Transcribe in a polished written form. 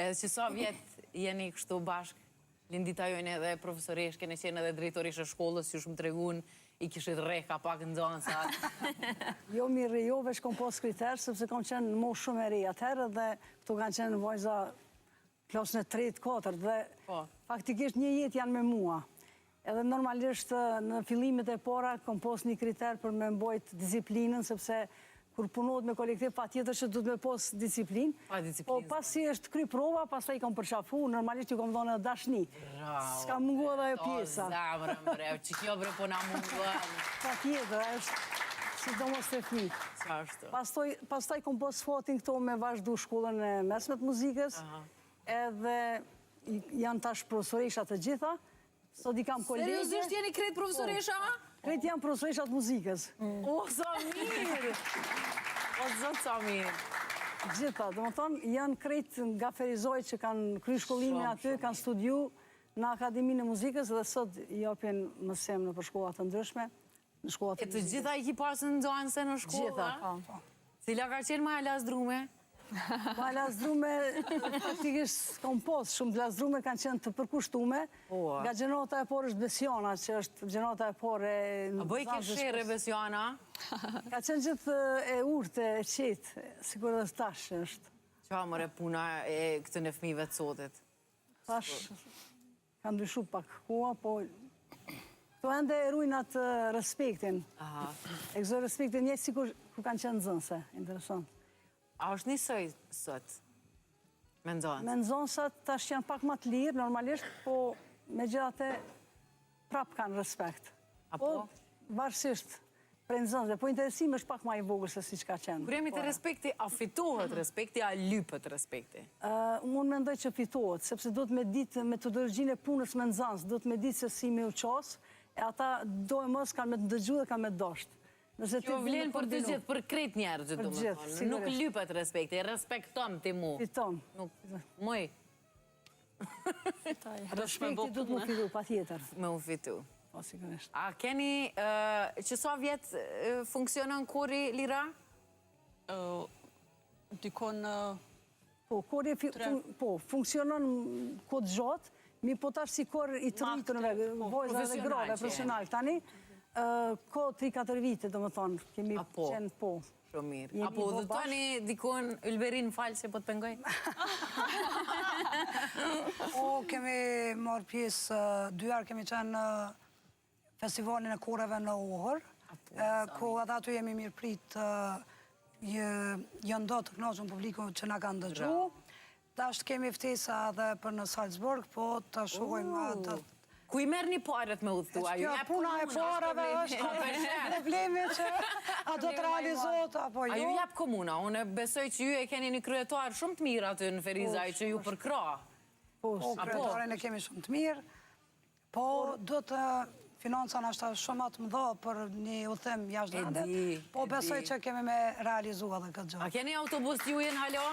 Që sa vjetë jeni kështu bashkë, lindita jojnë edhe profesoresh, kene qenë edhe drejtorish e shkollës, ju shumë tregun, i kishit reka pak në zonësat. Jo mirë, jo veç kom pas kriter, sepse kom qenë në moshë shumë e ri atëherë dhe këtu kanë qenë vajza klasën e 3-4 dhe faktikisht një jetë janë me mua. Edhe normalisht në fillimet e para kom pas një kriter për me mbojt disiplinën, sepse kur punohet me kolektiv, pa tjetër që du të me pos disiplin. Po pasi është kry prova, pastaj i kom përqafu, normalisht ju kom dhone dashni. Ska mungu edhe e pjesa. O, zamrë, mbre, që kjo bre po na mungu. Pa tjetër, është si do mos të fmi. Pastaj kom pos fatin këto me vazhdu shkollën e mesmet muzikës, edhe janë tash profesoresha të gjitha, sot i kam kolege. Seriosisht jeni kretë profesoresha? Kretë janë profesoresha të muzikës. O, sa mirë! O, zotë sa mirë! Gjitha, dhe më thonë, janë kretë nga Ferizoj që kanë kry shkollimin aty, kanë studiu në Akademinë e Muzikës dhe sot i japin mësim në përshkollat të ndryshme. E të gjitha i ki pasë në zonë se në shkolla? Gjitha, Cila ka qenë ma e lasdrume? Ma lasdrume, faktikisht kom posë, shumë lasdrume kanë qenë të përkushtume. Nga gjenota e porë është Besiana, që është gjenota e porë e... A bëj ke shere Besiana? Ka qenë gjithë e urte, e qitë, sikur dhe tash është. Qa mëre puna e këtë në fmive të sotit? Tash, ka ndryshu pak kua, po... To ende e rujnë atë respektin. E këzoj respektin njëtë sikur ku kanë qenë zënse, interesant. A është njësoj sot? Me nëzonë? Me nëzonë tash janë pak më të lirë, normalisht, po me gjithate prap kanë respekt. Apo? Varsisht, prej nëzonë, po interesimi është pak ma i vogër se si që ka qenë. Kur jemi të respekti, a fitohet respekti, a lypët respekti? Unë mendoj që fitohet, sepse do të me ditë metodologjinë e punës me nëzanës, do të me ditë se si me u qasë, e ata do e mos kanë me të dëgju dhe kanë me të dosht. Kjo vlenë për të gjithë, për kretë njerë, për gjithë, nuk lypët respekti, respekton ti mu. Fiton. Muj. Respekti du të mu fitu, pa tjetër. Me mu fitu. Po, sigurisht. A keni, që sa vjetë funksionën kori lira? Dikon... Po, kori funksionën kodë gjatë, mi po tash si kor i të rritën, vojza dhe grove, profesional, tani, ko 3-4 vite, do më thonë, kemi qenë po. Shumë mirë. Apo dhe tani dikon Ylberin falë që po të pengoj? O, kemi marrë pjesë, 2 herë kemi qenë në festivalin e koreve në Ohër, ku edhe aty jemi mirë pritë, janë do të knaqën publiku që na kanë dëgju. Dasht kemi ftesa edhe për në Salzburg, po të shohojmë atë. Ku i merë një parët me udhëtu? Kjo puna e parave është problemi që a do të realizohet, apo jo. A ju jep komuna? Unë besoj që ju e keni një kryetar shumë të mirë aty në Ferizaj që ju përkra. Po, kryetarin e kemi shumë të mirë, po do të financa në ashtë shumë atë më dha për një udhëtim jashtë vendet, po besoj që kemi me realizua dhe këtë gjë. A keni autobus ju jenë halo?